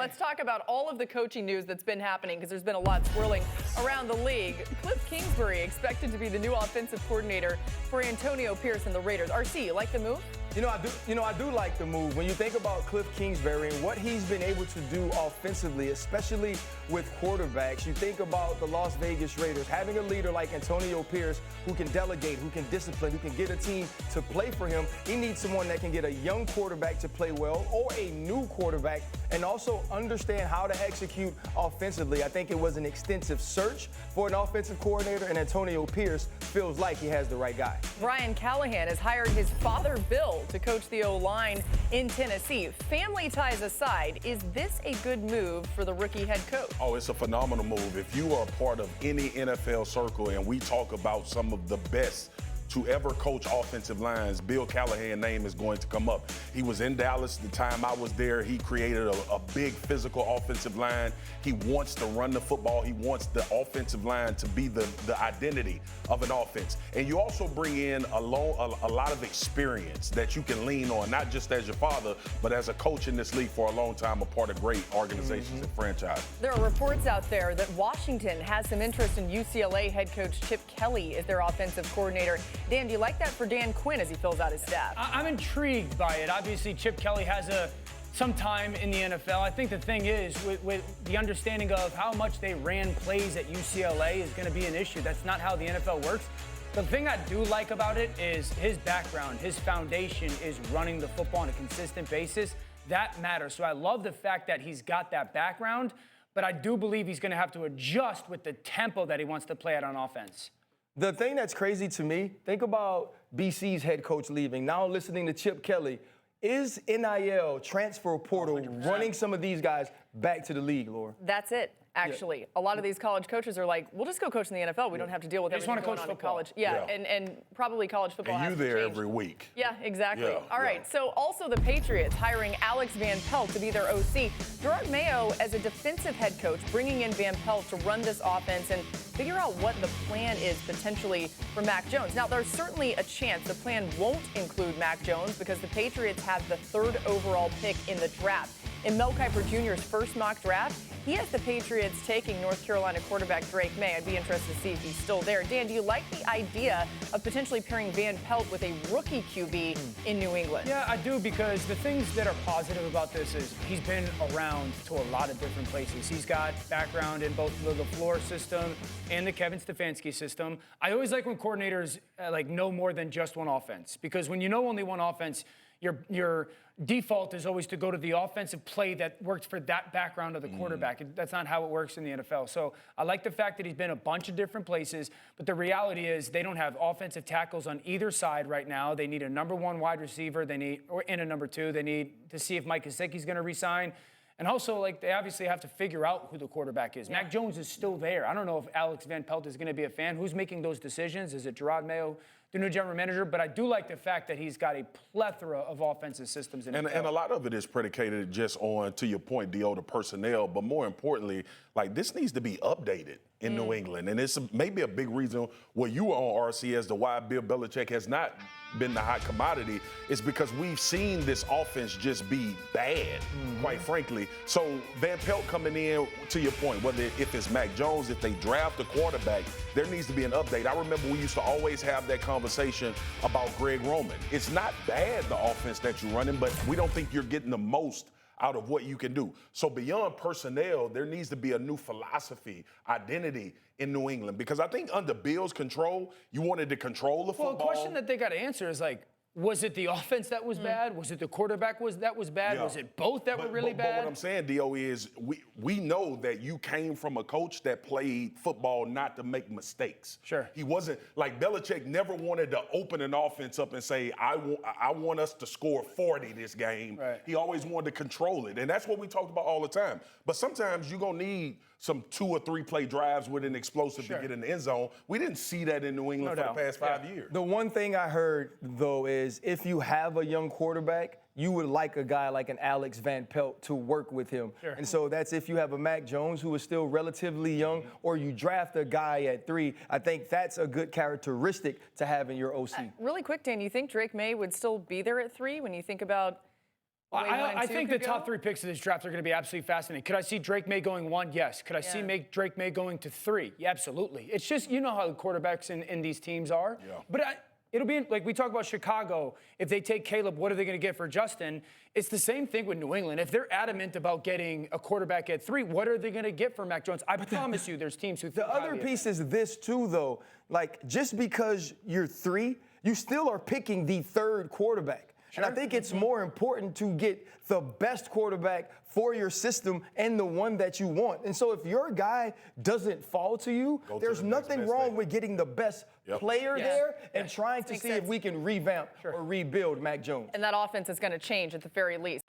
Let's talk about all of the coaching news that's been happening because there's been a lot swirling around the league. Kliff Kingsbury expected to be the new offensive coordinator for Antonio Pierce and the Raiders. RC, you like the move? I do like the move. When you think about Kliff Kingsbury and what he's been able to do offensively, especially with quarterbacks, you think about the Las Vegas Raiders, having a leader like Antonio Pierce who can delegate, who can discipline, who can get a team to play for him. He needs someone that can get a young quarterback to play well or a new quarterback and also understand how to execute offensively. I think it was an extensive search for an offensive coordinator, and Antonio Pierce feels like he has the right guy. Brian Callahan has hired his father, Bill, to coach the O-line in Tennessee. Family ties aside, is this a good move for the rookie head coach? Oh, it's a phenomenal move. If you are a part of any NFL circle and we talk about some of the best to ever coach offensive lines, Bill Callahan's name is going to come up. He was in Dallas the time I was there. He created a big physical offensive line. He wants to run the football. He wants the offensive line to be the identity of an offense. And you also bring in a lot of experience that you can lean on, not just as your father, but as a coach in this league for a long time, a part of great organizations and franchises. There are reports out there that Washington has some interest in UCLA head coach Chip Kelly as their offensive coordinator. Dan, do you like that for Dan Quinn as he fills out his staff? I'm intrigued by it. Obviously, Chip Kelly has some time in the NFL. I think the thing is, with the understanding of how much they ran plays at UCLA is going to be an issue. That's not how the NFL works. The thing I do like about it is his background, his foundation is running the football on a consistent basis. That matters. So I love the fact that he's got that background, but I do believe he's going to have to adjust with the tempo that he wants to play at on offense. The thing that's crazy to me, think about BC's head coach leaving. Now listening to Chip Kelly, is NIL, transfer portal, 100%. running some of these guys back to the league, Laura? That's it. Actually, a lot of these college coaches are like, we'll just go coach in the NFL. We don't have to deal with everything going on in college. Yeah. And probably college football and has you to there change. every week. Yeah, exactly. Yeah, All right, so also the Patriots hiring Alex Van Pelt to be their OC. Gerard Mayo as a defensive head coach, bringing in Van Pelt to run this offense and figure out what the plan is potentially for Mac Jones. Now, there's certainly a chance the plan won't include Mac Jones because the Patriots have the 3rd overall pick in the draft. In Mel Kiper Jr.'s first mock draft, he has the Patriots taking North Carolina quarterback Drake May. I'd be interested to see if he's still there. Dan, do you like the idea of potentially pairing Van Pelt with a rookie QB in New England? Yeah, I do, because the things that are positive about this is he's been around to a lot of different places. He's got background in both the LaFleur system and the Kevin Stefanski system. I always like when coordinators know more than just one offense, because when you know only one offense, your default is always to go to the offensive play that works for that background of the quarterback. That's not how it works in the NFL. So I like the fact that he's been a bunch of different places, but the reality is they don't have offensive tackles on either side right now. They need a number 1 wide receiver, and a number 2. They need to see if Mike Gesicki's going to resign. And also, they obviously have to figure out who the quarterback is. Yeah. Mac Jones is still there. I don't know if Alex Van Pelt is going to be a fan. Who's making those decisions? Is it Gerard Mayo, the new general manager? But I do like the fact that he's got a plethora of offensive systems in it. And a lot of it is predicated just on, to your point, Dio, the personnel. But more importantly, this needs to be updated in New England. And it's maybe a big reason where you were on, RC, as to why Bill Belichick has not been the hot commodity, is because we've seen this offense just be bad, quite frankly. So Van Pelt coming in, to your point, whether if it's Mac Jones, if they draft a quarterback, there needs to be an update. I remember we used to always have that conversation about Greg Roman. It's not bad, the offense that you're running, but we don't think you're getting the most out of what you can do. So beyond personnel, there needs to be a new philosophy, identity in New England. Because I think under Bill's control, you wanted to control the football. Well, a question that they got to answer is was it the offense that was bad? Was it the quarterback that was bad? Yeah. Was it both that were really bad? But what I'm saying, Dio, is we know that you came from a coach that played football not to make mistakes. Sure. He wasn't, Belichick never wanted to open an offense up and say, I want us to score 40 this game. Right. He always wanted to control it. And that's what we talked about all the time. But sometimes you're going to need some 2 or 3 play drives with an explosive to get in the end zone. We didn't see that in New England for the past 5 years. The one thing I heard, though, is if you have a young quarterback, you would like a guy like an Alex Van Pelt to work with him. Sure. And so that's if you have a Mac Jones who is still relatively young, or you draft a guy at 3. I think that's a good characteristic to have in your OC. Really quick, Dan, you think Drake May would still be there at 3 when you think about I think the top 3 picks of this draft are going to be absolutely fascinating. Could I see Drake May going 1? Yes. Could I see Drake May going to 3? Yeah, absolutely. It's just, you know how the quarterbacks in these teams are. Yeah. But it'll be, like we talk about Chicago, if they take Caleb, what are they going to get for Justin? It's the same thing with New England. If they're adamant about getting a quarterback at 3, what are they going to get for Mac Jones? I promise you there's teams who think The other piece is this, too, though. Like, just because you're 3, you still are picking the 3rd quarterback. And I think it's more important to get the best quarterback for your system and the one that you want. And so if your guy doesn't fall to you, there's nothing wrong with getting the best player there and trying to see if we can revamp or rebuild Mac Jones. And that offense is going to change at the very least.